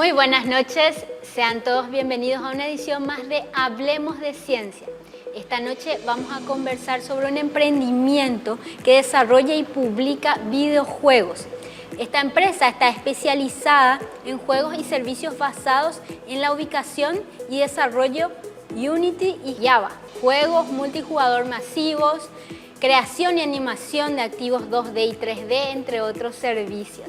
Muy buenas noches, sean todos bienvenidos a una edición más de Hablemos de Ciencia. Esta noche vamos a conversar sobre un emprendimiento que desarrolla y publica videojuegos. Esta empresa está especializada en juegos y servicios basados en la ubicación y desarrollo Unity y Java, juegos multijugador masivos, creación y animación de activos 2D y 3D, entre otros servicios.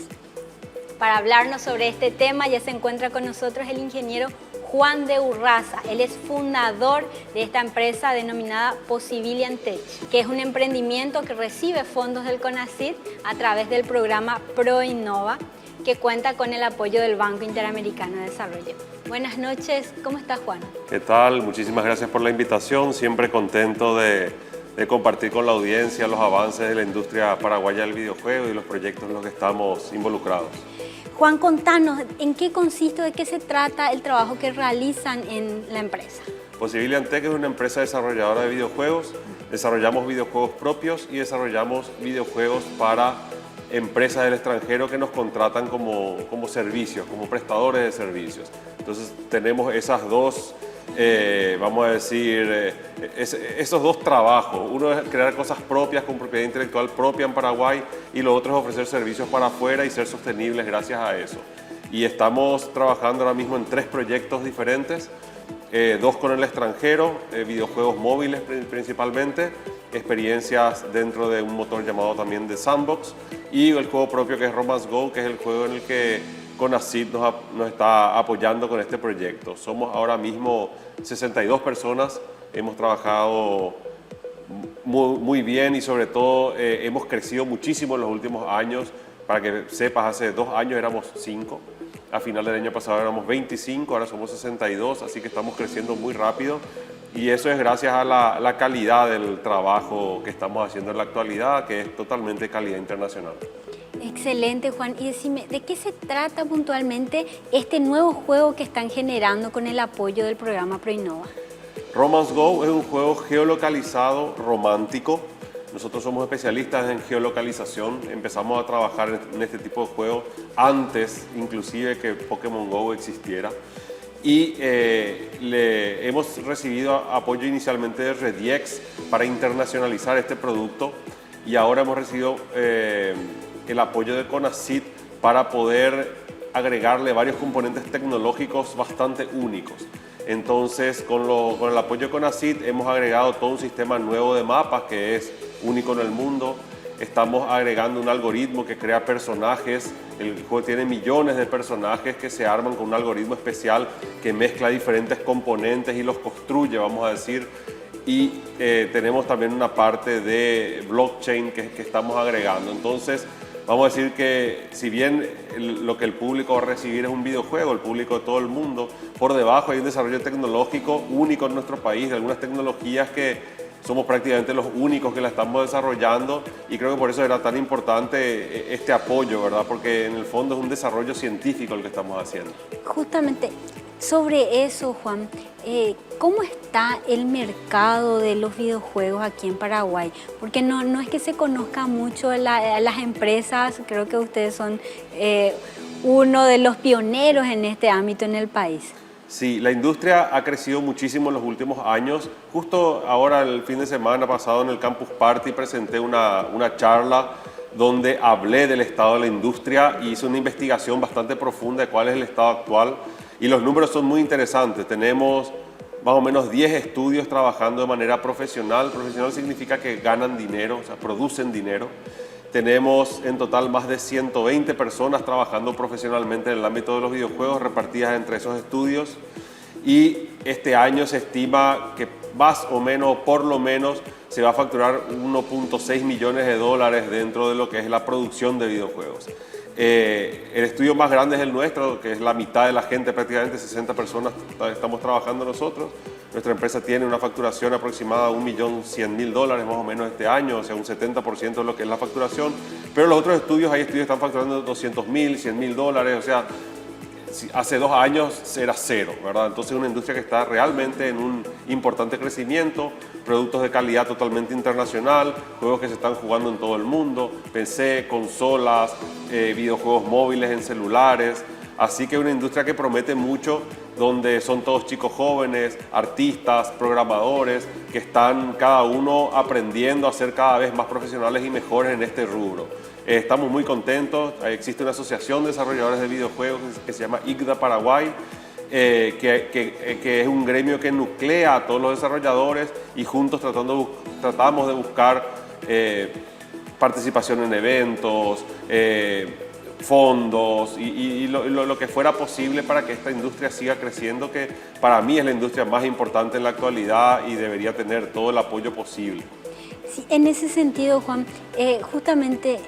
Para hablarnos sobre este tema ya se encuentra con nosotros el ingeniero Juan de Urraza. Él es fundador de esta empresa denominada Possibilian Tech, que es un emprendimiento que recibe fondos del CONACYT a través del programa ProInnova, que cuenta con el apoyo del Banco Interamericano de Desarrollo. Buenas noches, ¿cómo estás, Juan? ¿Qué tal? Muchísimas gracias por la invitación. Siempre contento de compartir con la audiencia los avances de la industria paraguaya del videojuego y los proyectos en los que estamos involucrados. Juan, contanos, ¿en qué consiste, de qué se trata el trabajo que realizan en la empresa? Possibilian Tech es una empresa desarrolladora de videojuegos. Desarrollamos videojuegos propios y desarrollamos videojuegos para empresas del extranjero que nos contratan como servicios, como prestadores de servicios. Entonces tenemos esas dos, vamos a decir, esos dos trabajos. Uno es crear cosas propias con propiedad intelectual propia en Paraguay y lo otro es ofrecer servicios para afuera y ser sostenibles gracias a eso. Y estamos trabajando ahora mismo en 3 proyectos diferentes, 2 con el extranjero, videojuegos móviles principalmente, experiencias dentro de un motor llamado también de Sandbox y el juego propio que es Romance Go, que es el juego en el que CONACYT nos está apoyando con este proyecto. Somos ahora mismo 62 personas, hemos trabajado muy bien y sobre todo hemos crecido muchísimo en los últimos años. Para que sepas, hace 2 años éramos 5, a final del año pasado éramos 25, ahora somos 62, así que estamos creciendo muy rápido y eso es gracias a la calidad del trabajo que estamos haciendo en la actualidad, que es totalmente calidad internacional. Excelente, Juan. Y decime, ¿de qué se trata puntualmente este nuevo juego que están generando con el apoyo del programa ProInnova? Romance Go es un juego geolocalizado romántico. Nosotros somos especialistas en geolocalización. Empezamos a trabajar en este tipo de juegos antes, inclusive, que Pokémon Go existiera. Y hemos recibido apoyo inicialmente de Rediex para internacionalizar este producto y ahora hemos recibido el apoyo de CONACYT para poder agregarle varios componentes tecnológicos bastante únicos. Entonces, con el apoyo de CONACYT hemos agregado todo un sistema nuevo de mapas que es único en el mundo. Estamos agregando un algoritmo que crea personajes. El juego tiene millones de personajes que se arman con un algoritmo especial que mezcla diferentes componentes y los construye, vamos a decir. Y tenemos también una parte de blockchain que estamos agregando. Entonces, vamos a decir que si bien lo que el público va a recibir es un videojuego, el público de todo el mundo, por debajo hay un desarrollo tecnológico único en nuestro país, de algunas tecnologías que somos prácticamente los únicos que la estamos desarrollando y creo que por eso era tan importante este apoyo, ¿verdad? Porque en el fondo es un desarrollo científico el que estamos haciendo. Justamente sobre eso, Juan, ¿cómo está el mercado de los videojuegos aquí en Paraguay? Porque no es que se conozca mucho las empresas, creo que ustedes son uno de los pioneros en este ámbito en el país. Sí, la industria ha crecido muchísimo en los últimos años. Justo ahora, el fin de semana pasado en el Campus Party, presenté una charla donde hablé del estado de la industria y hice una investigación bastante profunda de cuál es el estado actual. Y los números son muy interesantes. Tenemos más o menos 10 estudios trabajando de manera profesional. Profesional significa que ganan dinero, o sea, producen dinero. Tenemos en total más de 120 personas trabajando profesionalmente en el ámbito de los videojuegos repartidas entre esos estudios y este año se estima que más o menos, por lo menos, se va a facturar 1.6 millones de dólares dentro de lo que es la producción de videojuegos. El estudio más grande es el nuestro, que es la mitad de la gente, prácticamente 60 personas estamos trabajando nosotros. Nuestra empresa tiene una facturación aproximada de $1.100.000 más o menos este año, o sea, un 70% de lo que es la facturación. Pero los otros estudios, hay estudios que están facturando $200.000, $100.000, o sea, hace 2 años era 0, ¿verdad? Entonces es una industria que está realmente en un importante crecimiento, productos de calidad totalmente internacional, juegos que se están jugando en todo el mundo, PC, consolas, videojuegos móviles en celulares. Así que es una industria que promete mucho, donde son todos chicos jóvenes, artistas, programadores, que están cada uno aprendiendo a ser cada vez más profesionales y mejores en este rubro. Estamos muy contentos, existe una asociación de desarrolladores de videojuegos que se llama IGDA Paraguay, que es un gremio que nuclea a todos los desarrolladores y juntos tratamos de buscar participación en eventos, fondos y lo que fuera posible para que esta industria siga creciendo, que para mí es la industria más importante en la actualidad y debería tener todo el apoyo posible. Sí, en ese sentido, Juan, justamente,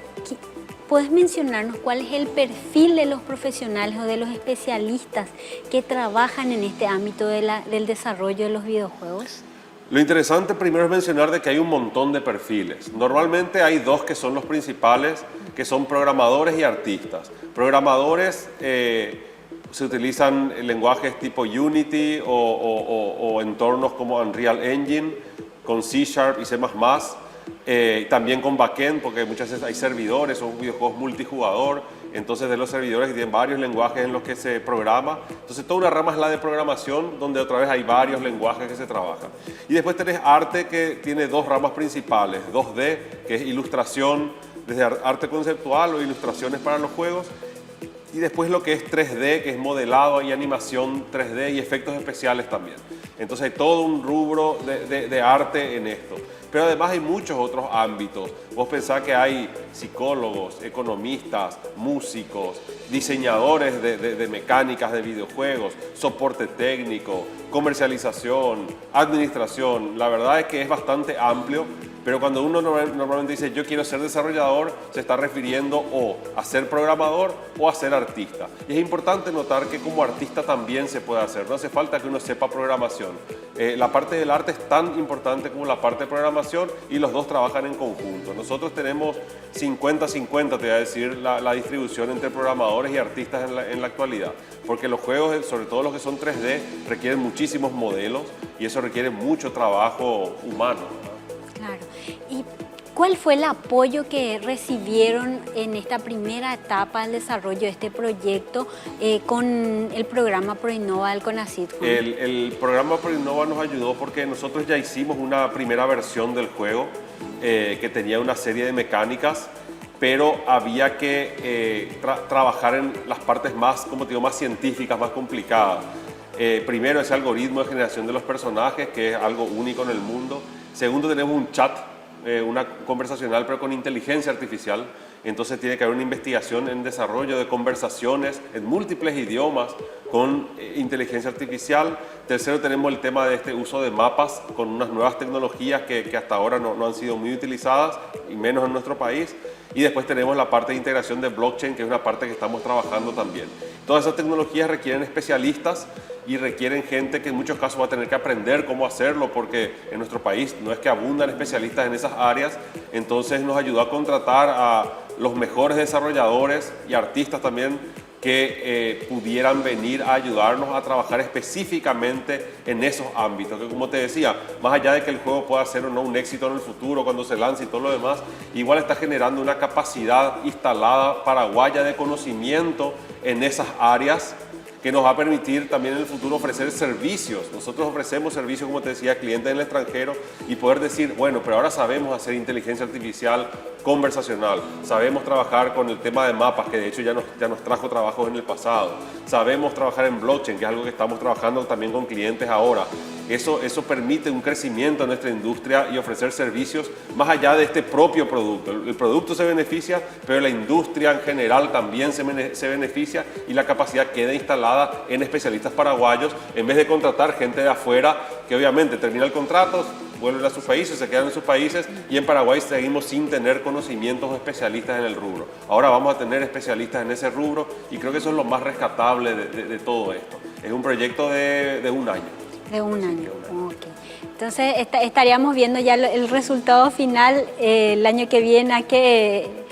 ¿puedes mencionarnos cuál es el perfil de los profesionales o de los especialistas que trabajan en este ámbito del desarrollo de los videojuegos? Lo interesante primero es mencionar de que hay un montón de perfiles. Normalmente hay dos que son los principales, que son programadores y artistas. Programadores se utilizan lenguajes tipo Unity o entornos como Unreal Engine, con C# y C++. También con backend, porque muchas veces hay servidores, son videojuegos multijugador, entonces de los servidores que tienen varios lenguajes en los que se programa. Entonces toda una rama es la de programación, donde otra vez hay varios lenguajes que se trabajan. Y después tenés arte, que tiene dos ramas principales: 2D, que es ilustración, desde arte conceptual o ilustraciones para los juegos, y después lo que es 3D, que es modelado y animación 3D y efectos especiales también. Entonces hay todo un rubro de arte en esto. Pero además hay muchos otros ámbitos. Vos pensás que hay psicólogos, economistas, músicos, diseñadores de mecánicas de videojuegos, soporte técnico, comercialización, administración. La verdad es que es bastante amplio, pero cuando uno normalmente dice yo quiero ser desarrollador, se está refiriendo o a ser programador o a ser artista. Y es importante notar que como artista también se puede hacer, no hace falta que uno sepa programación. La parte del arte es tan importante como la parte de programación y los dos trabajan en conjunto. Nosotros tenemos 50-50, te voy a decir, la distribución entre programadores y artistas en la actualidad. Porque los juegos, sobre todo los que son 3D, requieren muchísimos modelos y eso requiere mucho trabajo humano. Claro. ¿Y cuál fue el apoyo que recibieron en esta primera etapa del desarrollo de este proyecto con el programa ProInnova del CONACYT? El programa ProInnova nos ayudó porque nosotros ya hicimos una primera versión del juego que tenía una serie de mecánicas, pero había que trabajar en las partes más, como te digo, más científicas, más complicadas. Primero, ese algoritmo de generación de los personajes, que es algo único en el mundo. Segundo, tenemos un chat, una conversacional, pero con inteligencia artificial. Entonces tiene que haber una investigación en desarrollo de conversaciones en múltiples idiomas con inteligencia artificial. Tercero, tenemos el tema de este uso de mapas con unas nuevas tecnologías que hasta ahora no han sido muy utilizadas, y menos en nuestro país. Y después tenemos la parte de integración de blockchain, que es una parte que estamos trabajando también. Todas esas tecnologías requieren especialistas y requieren gente que en muchos casos va a tener que aprender cómo hacerlo, porque en nuestro país no es que abundan especialistas en esas áreas. Entonces nos ayudó a contratar a los mejores desarrolladores y artistas también que pudieran venir a ayudarnos a trabajar específicamente en esos ámbitos, que como te decía, más allá de que el juego pueda ser o no un éxito en el futuro cuando se lance y todo lo demás, igual está generando una capacidad instalada paraguaya de conocimiento en esas áreas que nos va a permitir también en el futuro ofrecer servicios. Nosotros ofrecemos servicios, como te decía, a clientes en el extranjero y poder decir, bueno, pero ahora sabemos hacer inteligencia artificial conversacional, sabemos trabajar con el tema de mapas, que de hecho ya nos trajo trabajos en el pasado, sabemos trabajar en blockchain, que es algo que estamos trabajando también con clientes ahora. Eso permite un crecimiento en nuestra industria y ofrecer servicios más allá de este propio producto. El producto se beneficia, pero la industria en general también se beneficia y la capacidad queda instalada en especialistas paraguayos en vez de contratar gente de afuera que obviamente termina el contrato, vuelven a sus países, se quedan en sus países y en Paraguay seguimos sin tener conocimientos especialistas en el rubro. Ahora vamos a tener especialistas en ese rubro y creo que eso es lo más rescatable de todo esto. Es un proyecto de un año. De un año, ok. Entonces estaríamos viendo ya el resultado final el año que viene.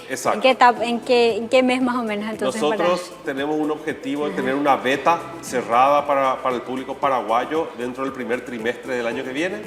Exacto. ¿En qué mes más o menos? Entonces, nosotros tenemos un objetivo de tener una beta cerrada para el público paraguayo dentro del primer trimestre del año que viene.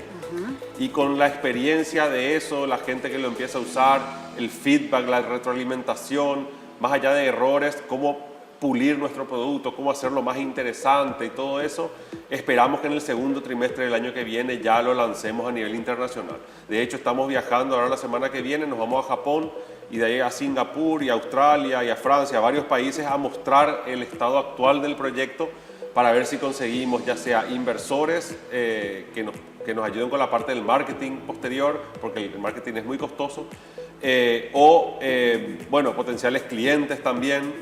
Y con la experiencia de eso, la gente que lo empieza a usar, el feedback, la retroalimentación, más allá de errores, cómo pulir nuestro producto, cómo hacerlo más interesante y todo eso, esperamos que en el segundo trimestre del año que viene ya lo lancemos a nivel internacional. De hecho, estamos viajando ahora la semana que viene, nos vamos a Japón y de ahí a Singapur y a Australia y a Francia, a varios países, a mostrar el estado actual del proyecto para ver si conseguimos ya sea inversores que nos ayuden con la parte del marketing posterior, porque el marketing es muy costoso, bueno, potenciales clientes también,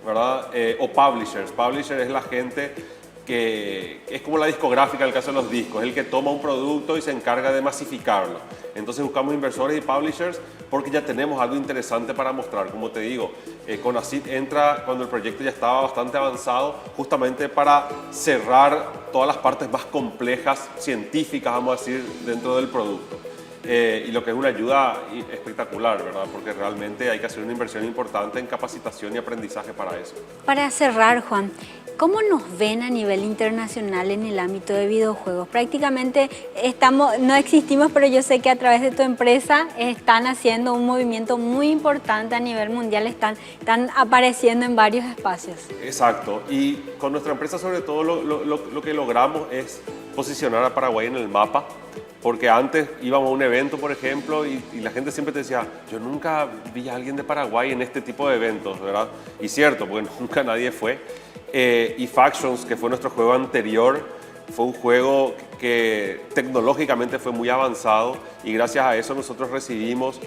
¿verdad? O publishers. Publisher es la gente que es como la discográfica en el caso de los discos, es el que toma un producto y se encarga de masificarlo. Entonces buscamos inversores y publishers porque ya tenemos algo interesante para mostrar. Como te digo, Conacit entra cuando el proyecto ya estaba bastante avanzado, justamente para cerrar todas las partes más complejas, científicas, vamos a decir, dentro del producto. Y lo que es una ayuda espectacular, ¿verdad? Porque realmente hay que hacer una inversión importante en capacitación y aprendizaje para eso. Para cerrar, Juan, ¿cómo nos ven a nivel internacional en el ámbito de videojuegos? Prácticamente no existimos, pero yo sé que a través de tu empresa están haciendo un movimiento muy importante a nivel mundial, están apareciendo en varios espacios. Exacto, y con nuestra empresa sobre todo lo que logramos es posicionar a Paraguay en el mapa. Porque antes íbamos a un evento, por ejemplo, y la gente siempre te decía, yo nunca vi a alguien de Paraguay en este tipo de eventos, ¿verdad? Y cierto, porque nunca nadie fue. Y Factions, que fue nuestro juego anterior, fue un juego que tecnológicamente fue muy avanzado y gracias a eso nosotros recibimos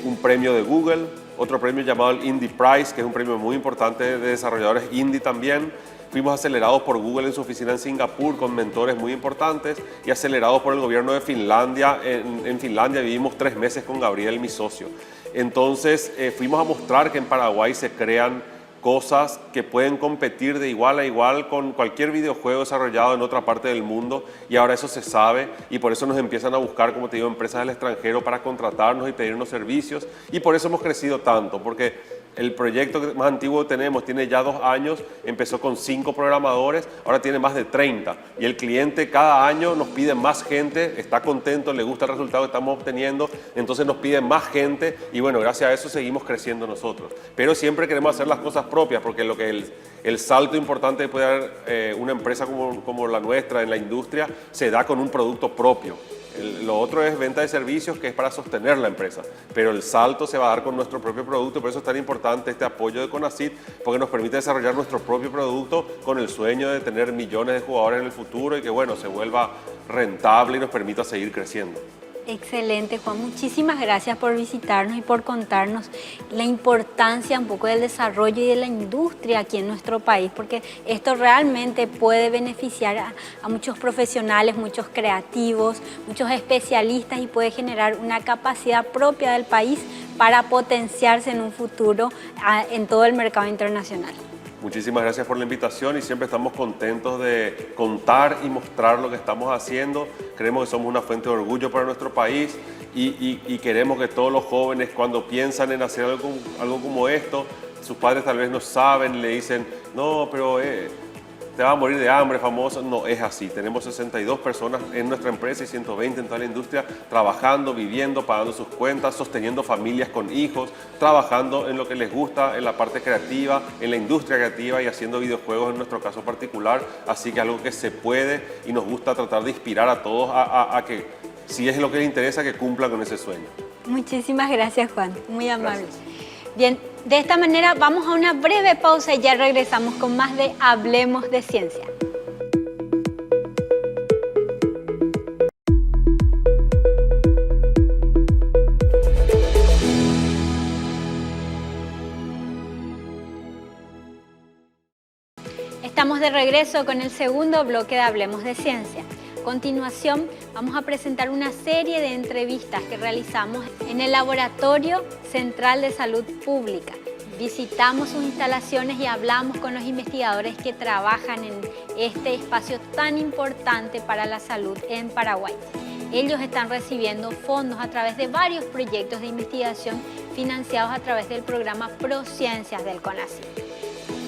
un premio de Google, otro premio llamado el Indie Prize, que es un premio muy importante de desarrolladores indie también. Fuimos acelerados por Google en su oficina en Singapur con mentores muy importantes y acelerados por el gobierno de Finlandia. En Finlandia vivimos 3 meses con Gabriel, mi socio. Entonces fuimos a mostrar que en Paraguay se crean cosas que pueden competir de igual a igual con cualquier videojuego desarrollado en otra parte del mundo y ahora eso se sabe y por eso nos empiezan a buscar, como te digo, empresas del extranjero para contratarnos y pedirnos servicios y por eso hemos crecido tanto, porque el proyecto más antiguo que tenemos tiene ya 2 años, empezó con 5 programadores, ahora tiene más de 30 y el cliente cada año nos pide más gente, está contento, le gusta el resultado que estamos obteniendo, entonces nos pide más gente y bueno, gracias a eso seguimos creciendo nosotros. Pero siempre queremos hacer las cosas propias porque lo que el salto importante que puede dar una empresa como la nuestra en la industria se da con un producto propio. Lo otro es venta de servicios, que es para sostener la empresa, pero el salto se va a dar con nuestro propio producto, por eso es tan importante este apoyo de Conacit, porque nos permite desarrollar nuestro propio producto con el sueño de tener millones de jugadores en el futuro y que bueno, se vuelva rentable y nos permita seguir creciendo. Excelente, Juan. Muchísimas gracias por visitarnos y por contarnos la importancia un poco del desarrollo y de la industria aquí en nuestro país, porque esto realmente puede beneficiar a muchos profesionales, muchos creativos, muchos especialistas y puede generar una capacidad propia del país para potenciarse en un futuro en todo el mercado internacional. Muchísimas gracias por la invitación y siempre estamos contentos de contar y mostrar lo que estamos haciendo. Creemos que somos una fuente de orgullo para nuestro país y queremos que todos los jóvenes cuando piensan en hacer algo como esto, sus padres tal vez no saben, le dicen, no, pero te vas a morir de hambre, famoso. No es así. Tenemos 62 personas en nuestra empresa y 120 en toda la industria trabajando, viviendo, pagando sus cuentas, sosteniendo familias con hijos, trabajando en lo que les gusta, en la parte creativa, en la industria creativa y haciendo videojuegos en nuestro caso particular. Así que algo que se puede y nos gusta tratar de inspirar a todos a que, si es lo que les interesa, que cumplan con ese sueño. Muchísimas gracias, Juan. Muy amable. Gracias. Bien, de esta manera vamos a una breve pausa y ya regresamos con más de Hablemos de Ciencia. Estamos de regreso con el segundo bloque de Hablemos de Ciencia. A continuación, vamos a presentar una serie de entrevistas que realizamos en el Laboratorio Central de Salud Pública. Visitamos sus instalaciones y hablamos con los investigadores que trabajan en este espacio tan importante para la salud en Paraguay. Ellos están recibiendo fondos a través de varios proyectos de investigación financiados a través del programa ProCiencias del CONACYT.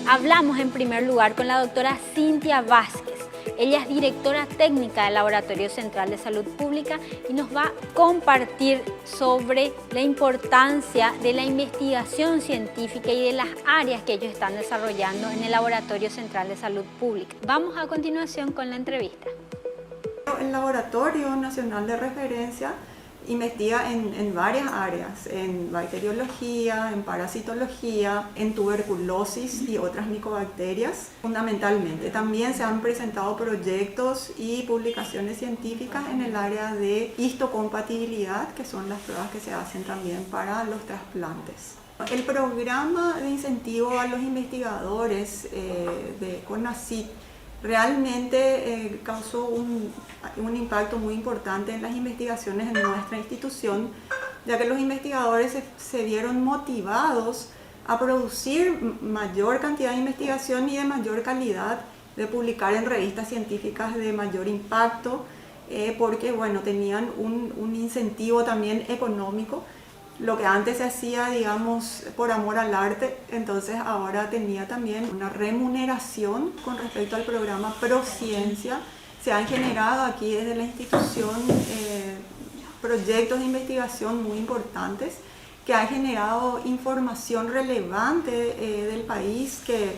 Hablamos en primer lugar con la doctora Cintia Vázquez, Ella es directora técnica del Laboratorio Central de Salud Pública y nos va a compartir sobre la importancia de la investigación científica y de las áreas que ellos están desarrollando en el Laboratorio Central de Salud Pública. Vamos a continuación con la entrevista. El Laboratorio Nacional de Referencia investiga en varias áreas, en bacteriología, en parasitología, en tuberculosis y otras micobacterias, fundamentalmente. También se han presentado proyectos y publicaciones científicas en el área de histocompatibilidad, que son las pruebas que se hacen también para los trasplantes. El programa de incentivo a los investigadores de CONACYT realmente causó un impacto muy importante en las investigaciones en nuestra institución, ya que los investigadores se vieron motivados a producir mayor cantidad de investigación y de mayor calidad, de publicar en revistas científicas de mayor impacto, porque bueno, tenían un incentivo también económico. Lo que antes se hacía, digamos, por amor al arte, entonces ahora tenía también una remuneración con respecto al programa ProCiencia. Se han generado aquí desde la institución proyectos de investigación muy importantes que han generado información relevante del país, que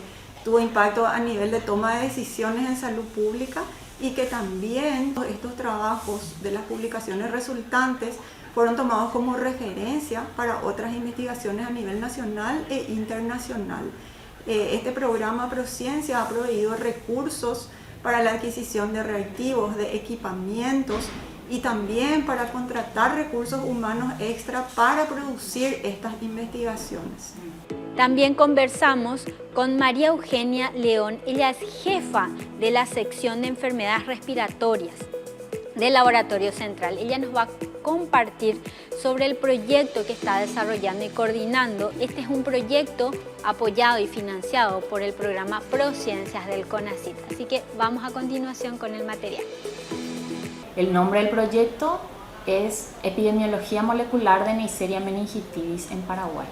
tuvo impacto a nivel de toma de decisiones en salud pública, y que también estos trabajos de las publicaciones resultantes fueron tomados como referencia para otras investigaciones a nivel nacional e internacional. Este programa ProCiencia ha proveído recursos para la adquisición de reactivos, de equipamientos y también para contratar recursos humanos extra para producir estas investigaciones. También conversamos con María Eugenia León. Ella es jefa de la sección de enfermedades respiratorias del Laboratorio Central. Ella nos va a compartir sobre el proyecto que está desarrollando y coordinando. Este es un proyecto apoyado y financiado por el programa ProCiencias del CONACYT. Así que vamos a continuación con el material. El nombre del proyecto es Epidemiología Molecular de Neisseria meningitidis en Paraguay.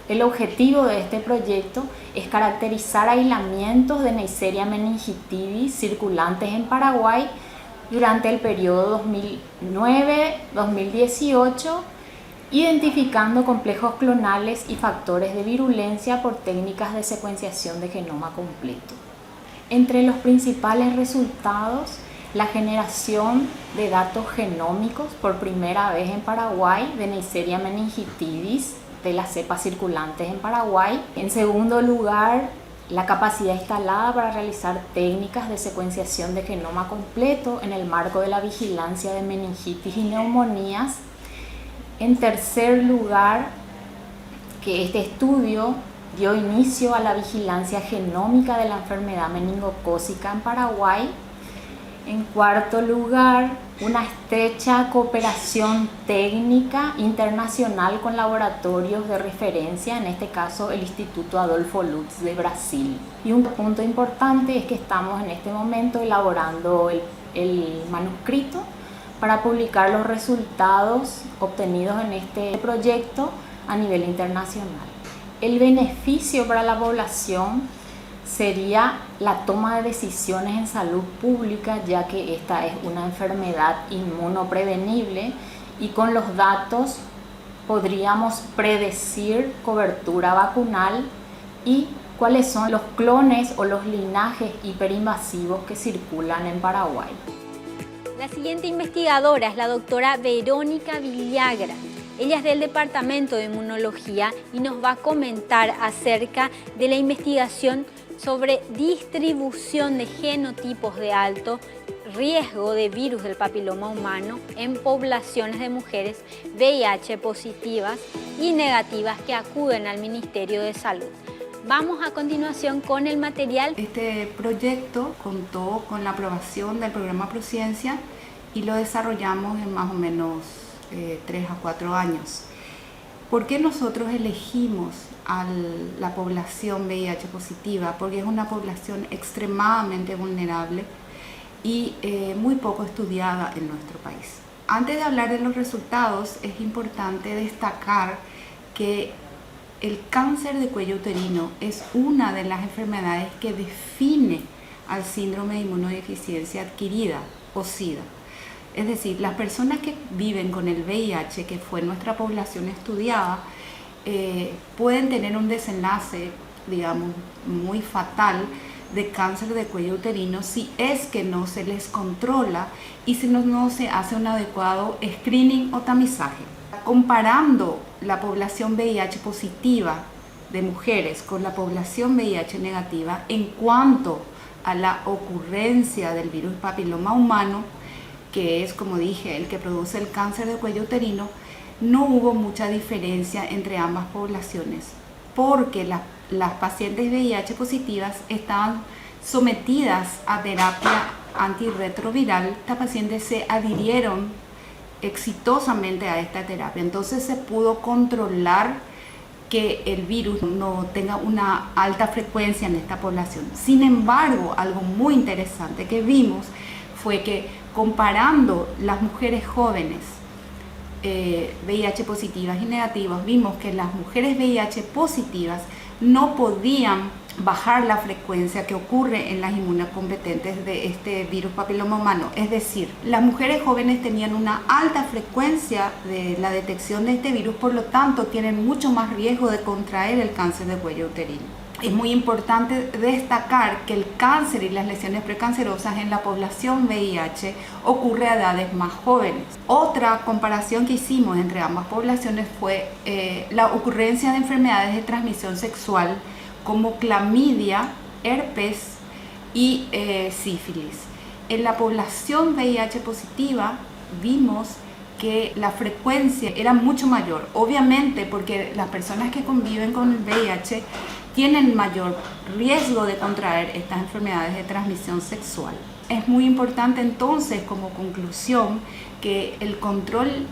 El objetivo de este proyecto es caracterizar aislamientos de Neisseria meningitidis circulantes en Paraguay durante el periodo 2009-2018, identificando complejos clonales y factores de virulencia por técnicas de secuenciación de genoma completo. Entre los principales resultados, la generación de datos genómicos por primera vez en Paraguay de Neisseria meningitidis, de las cepas circulantes en Paraguay. En segundo lugar, la capacidad instalada para realizar técnicas de secuenciación de genoma completo en el marco de la vigilancia de meningitis y neumonías. En tercer lugar, que este estudio dio inicio a la vigilancia genómica de la enfermedad meningocócica en Paraguay. En cuarto lugar, una estrecha cooperación técnica internacional con laboratorios de referencia, en este caso el Instituto Adolfo Lutz de Brasil. Y un punto importante es que estamos en este momento elaborando el manuscrito para publicar los resultados obtenidos en este proyecto a nivel internacional. El beneficio para la población sería la toma de decisiones en salud pública, ya que esta es una enfermedad inmunoprevenible y con los datos podríamos predecir cobertura vacunal y cuáles son los clones o los linajes hiperinvasivos que circulan en Paraguay. La siguiente investigadora es la doctora Verónica Villagra. Ella es del Departamento de Inmunología y nos va a comentar acerca de la investigación sobre distribución de genotipos de alto riesgo de virus del papiloma humano en poblaciones de mujeres VIH positivas y negativas que acuden al Ministerio de Salud. Vamos a continuación con el material. Este proyecto contó con la aprobación del programa ProCiencia y lo desarrollamos en más o menos 3 a 4 años. ¿Por qué nosotros elegimos a la población VIH positiva? Porque es una población extremadamente vulnerable y muy poco estudiada en nuestro país. Antes de hablar de los resultados, es importante destacar que el cáncer de cuello uterino es una de las enfermedades que define al síndrome de inmunodeficiencia adquirida o SIDA. Es decir, las personas que viven con el VIH, que fue nuestra población estudiada, pueden tener un desenlace, digamos, muy fatal de cáncer de cuello uterino si es que no se les controla y si no se hace un adecuado screening o tamizaje. Comparando la población VIH positiva de mujeres con la población VIH negativa en cuanto a la ocurrencia del virus papiloma humano, que es, como dije, el que produce el cáncer de cuello uterino, no hubo mucha diferencia entre ambas poblaciones, porque las pacientes VIH positivas estaban sometidas a terapia antirretroviral. Estas pacientes se adhirieron exitosamente a esta terapia, entonces se pudo controlar que el virus no tenga una alta frecuencia en esta población. Sin embargo, algo muy interesante que vimos fue que comparando las mujeres jóvenes VIH positivas y negativas, vimos que las mujeres VIH positivas no podían bajar la frecuencia que ocurre en las inmunocompetentes de este virus papiloma humano. Es decir, las mujeres jóvenes tenían una alta frecuencia de la detección de este virus, por lo tanto tienen mucho más riesgo de contraer el cáncer de cuello uterino. Es muy importante destacar que el cáncer y las lesiones precancerosas en la población VIH ocurre a edades más jóvenes. Otra comparación que hicimos entre ambas poblaciones fue la ocurrencia de enfermedades de transmisión sexual como clamidia, herpes y sífilis. En la población VIH positiva vimos que la frecuencia era mucho mayor, obviamente porque las personas que conviven con el VIH tienen mayor riesgo de contraer estas enfermedades de transmisión sexual. Es muy importante entonces, como conclusión, que el control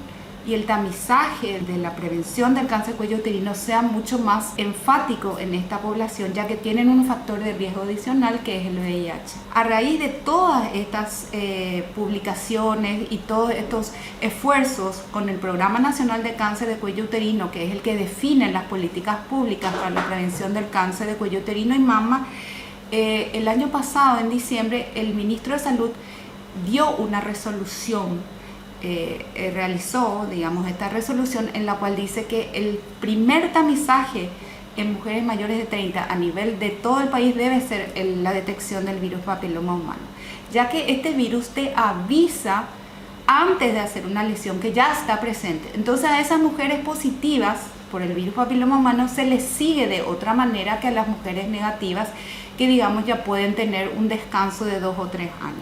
y el tamizaje de la prevención del cáncer de cuello uterino sea mucho más enfático en esta población, ya que tienen un factor de riesgo adicional que es el VIH. A raíz de todas estas publicaciones y todos estos esfuerzos con el Programa Nacional de Cáncer de Cuello Uterino, que es el que define las políticas públicas para la prevención del cáncer de cuello uterino y mama, el año pasado, en diciembre, el ministro de Salud dio una resolución, realizó, digamos, esta resolución en la cual dice que el primer tamizaje en mujeres mayores de 30 a nivel de todo el país debe ser la detección del virus papiloma humano, ya que este virus te avisa antes de hacer una lesión que ya está presente. Entonces a esas mujeres positivas por el virus papiloma humano se les sigue de otra manera que a las mujeres negativas, que digamos ya pueden tener un descanso de 2 o 3 años.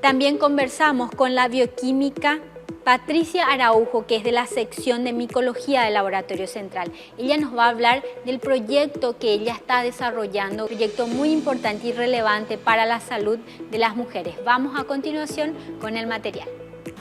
También conversamos con la bioquímica Patricia Araujo, que es de la sección de micología del Laboratorio Central. Ella nos va a hablar del proyecto que ella está desarrollando, un proyecto muy importante y relevante para la salud de las mujeres. Vamos a continuación con el material.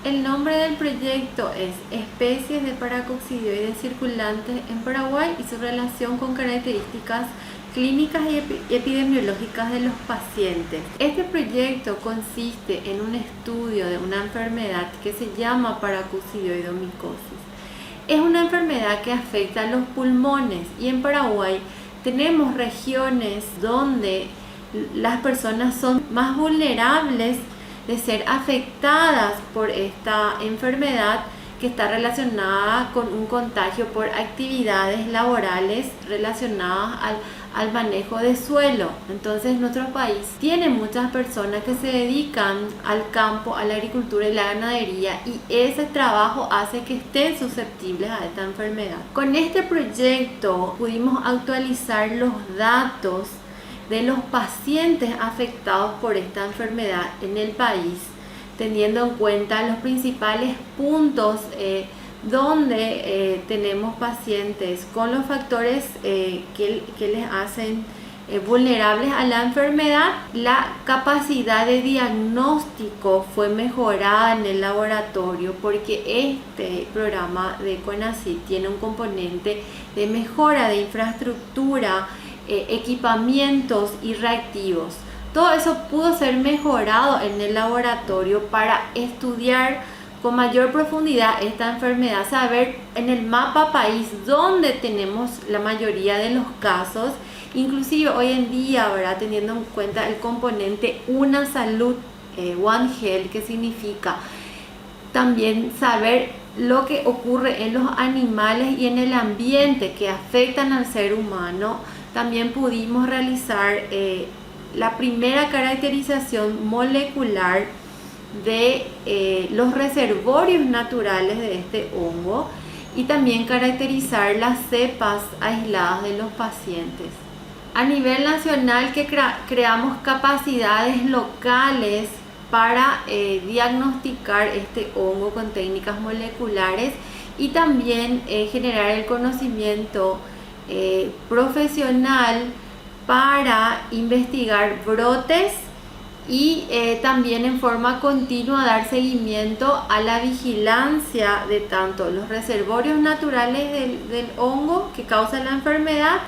El nombre del proyecto es Especies de paracoccidioides circulantes en Paraguay y su relación con características clínicas y epidemiológicas de los pacientes. Este proyecto consiste en un estudio de una enfermedad que se llama paracoccidioidomicosis. Es una enfermedad que afecta a los pulmones y en Paraguay tenemos regiones donde las personas son más vulnerables de ser afectadas por esta enfermedad, que está relacionada con un contagio por actividades laborales relacionadas al manejo de suelo. Entonces nuestro país tiene muchas personas que se dedican al campo, a la agricultura y la ganadería, y ese trabajo hace que estén susceptibles a esta enfermedad. Con este proyecto pudimos actualizar los datos de los pacientes afectados por esta enfermedad en el país, teniendo en cuenta los principales puntos donde tenemos pacientes con los factores que les hacen vulnerables a la enfermedad. La capacidad de diagnóstico fue mejorada en el laboratorio porque este programa de CONACYT tiene un componente de mejora de infraestructura, equipamientos y reactivos. Todo eso pudo ser mejorado en el laboratorio para estudiar con mayor profundidad esta enfermedad, saber en el mapa país dónde tenemos la mayoría de los casos, inclusive hoy en día, ¿verdad? Teniendo en cuenta el componente Una Salud, One Health, que significa también saber lo que ocurre en los animales y en el ambiente que afectan al ser humano. También pudimos realizar la primera caracterización molecular de los reservorios naturales de este hongo y también caracterizar las cepas aisladas de los pacientes. A nivel nacional que creamos capacidades locales para diagnosticar este hongo con técnicas moleculares y también generar el conocimiento profesional para investigar brotes y también en forma continua dar seguimiento a la vigilancia de tanto los reservorios naturales del hongo que causa la enfermedad,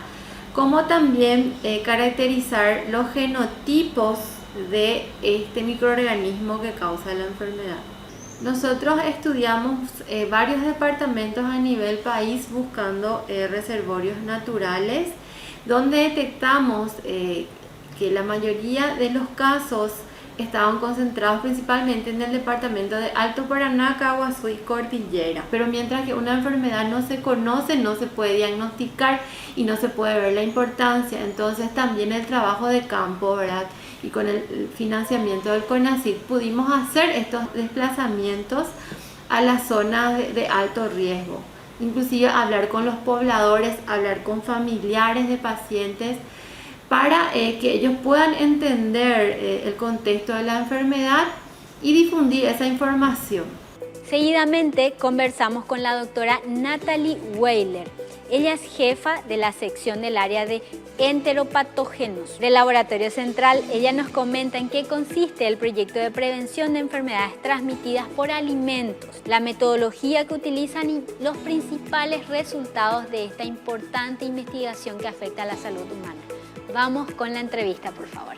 como también caracterizar los genotipos de este microorganismo que causa la enfermedad. Nosotros estudiamos varios departamentos a nivel país buscando reservorios naturales, donde detectamos que la mayoría de los casos estaban concentrados principalmente en el departamento de Alto Paraná, Caguazú y Cordillera. Pero mientras que una enfermedad no se conoce, no se puede diagnosticar y no se puede ver la importancia. Entonces también el trabajo de campo, ¿verdad? Y con el financiamiento del CONACYT pudimos hacer estos desplazamientos a las zonas de alto riesgo. Inclusive hablar con los pobladores, hablar con familiares de pacientes, para que ellos puedan entender el contexto de la enfermedad y difundir esa información. Seguidamente conversamos con la doctora Natalie Weiler. Ella es jefa de la sección del área de enteropatógenos del Laboratorio Central. Ella nos comenta en qué consiste el proyecto de prevención de enfermedades transmitidas por alimentos, la metodología que utilizan y los principales resultados de esta importante investigación que afecta a la salud humana. Vamos con la entrevista, por favor.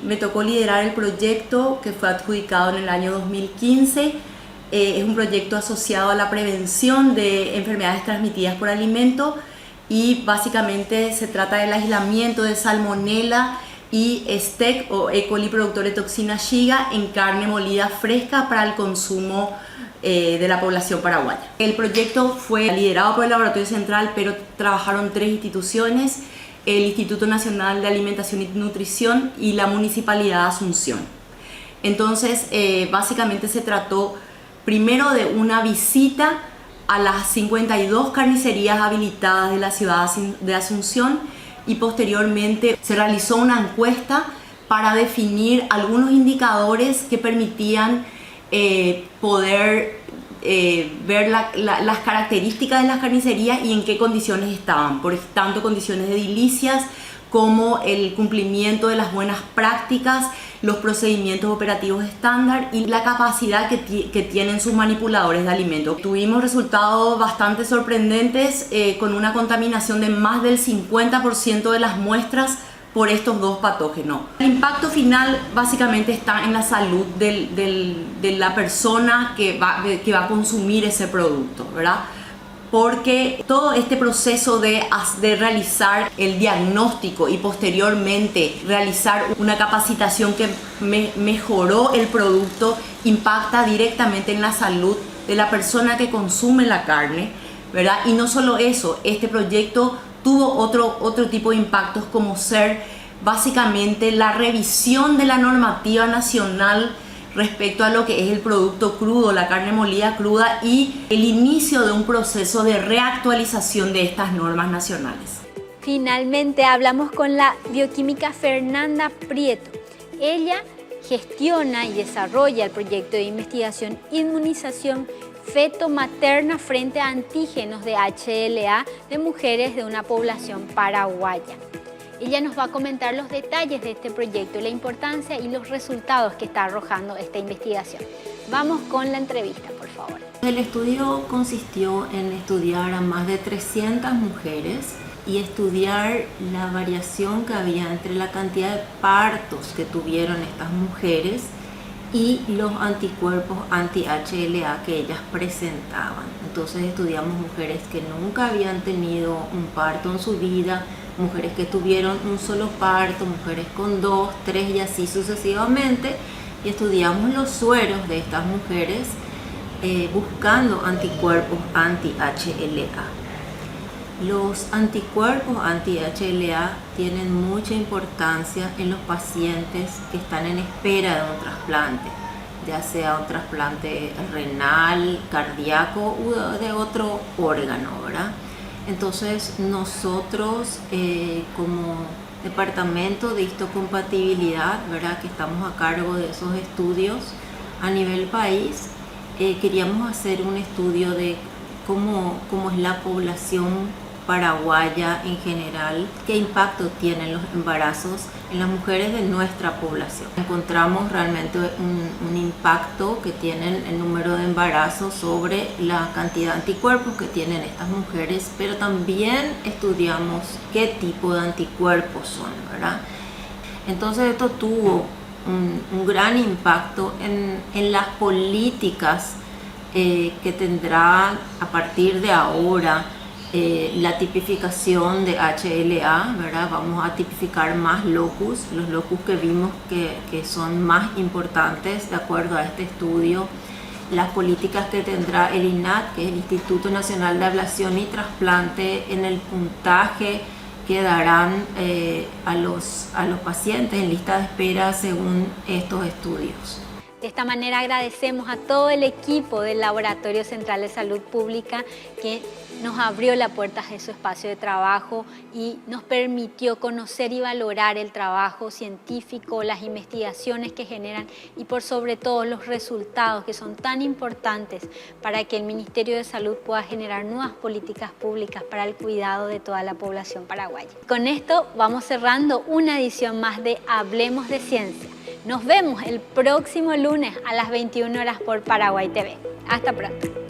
Me tocó liderar el proyecto que fue adjudicado en el año 2015. Es un proyecto asociado a la prevención de enfermedades transmitidas por alimento y básicamente se trata del aislamiento de Salmonella y STEC o E. coli productor de toxina Shiga en carne molida fresca para el consumo de la población paraguaya. El proyecto fue liderado por el Laboratorio Central, pero trabajaron 3 instituciones: el Instituto Nacional de Alimentación y Nutrición y la Municipalidad de Asunción. Entonces, básicamente se trató primero de una visita a las 52 carnicerías habilitadas de la ciudad de Asunción y posteriormente se realizó una encuesta para definir algunos indicadores que permitían poder ver las características de las carnicerías y en qué condiciones estaban, por tanto condiciones edilicias como el cumplimiento de las buenas prácticas, los procedimientos operativos estándar y la capacidad que tienen sus manipuladores de alimentos. Tuvimos resultados bastante sorprendentes con una contaminación de más del 50% de las muestras por estos 2 patógenos. El impacto final básicamente está en la salud de la persona que va a consumir ese producto, ¿verdad? Porque todo este proceso de realizar el diagnóstico y posteriormente realizar una capacitación que mejoró el producto impacta directamente en la salud de la persona que consume la carne, ¿verdad? Y no solo eso, este proyecto tuvo otro tipo de impactos como ser básicamente la revisión de la normativa nacional respecto a lo que es el producto crudo, la carne molida cruda y el inicio de un proceso de reactualización de estas normas nacionales. Finalmente hablamos con la bioquímica Fernanda Prieto. Ella gestiona y desarrolla el proyecto de investigación inmunización feto-materna frente a antígenos de HLA de mujeres de una población paraguaya. Ella nos va a comentar los detalles de este proyecto, la importancia y los resultados que está arrojando esta investigación. Vamos con la entrevista, por favor. El estudio consistió en estudiar a más de 300 mujeres y estudiar la variación que había entre la cantidad de partos que tuvieron estas mujeres y los anticuerpos anti-HLA que ellas presentaban. Entonces estudiamos mujeres que nunca habían tenido un parto en su vida, mujeres que tuvieron un solo parto, mujeres con 2, 3 y así sucesivamente, y estudiamos los sueros de estas mujeres buscando anticuerpos anti-HLA. Los anticuerpos anti-HLA tienen mucha importancia en los pacientes que están en espera de un trasplante, ya sea un trasplante renal, cardíaco o de otro órgano, ¿verdad? Entonces nosotros como departamento de histocompatibilidad, ¿verdad?, que estamos a cargo de esos estudios a nivel país, queríamos hacer un estudio de cómo es la población paraguaya en general, qué impacto tienen los embarazos en las mujeres de nuestra población. Encontramos realmente un impacto que tienen el número de embarazos sobre la cantidad de anticuerpos que tienen estas mujeres, pero también estudiamos qué tipo de anticuerpos son, ¿verdad? Entonces esto tuvo un gran impacto en las políticas que tendrá a partir de ahora la tipificación de HLA, ¿verdad? Vamos a tipificar más locus, los locus que vimos que son más importantes de acuerdo a este estudio, las políticas que tendrá el INAT, que es el Instituto Nacional de Ablación y Trasplante, en el puntaje que darán a los pacientes en lista de espera según estos estudios. De esta manera agradecemos a todo el equipo del Laboratorio Central de Salud Pública que nos abrió las puertas de su espacio de trabajo y nos permitió conocer y valorar el trabajo científico, las investigaciones que generan y por sobre todo los resultados que son tan importantes para que el Ministerio de Salud pueda generar nuevas políticas públicas para el cuidado de toda la población paraguaya. Con esto vamos cerrando una edición más de Hablemos de Ciencia. Nos vemos el próximo lunes a las 21 horas por Paraguay TV. Hasta pronto.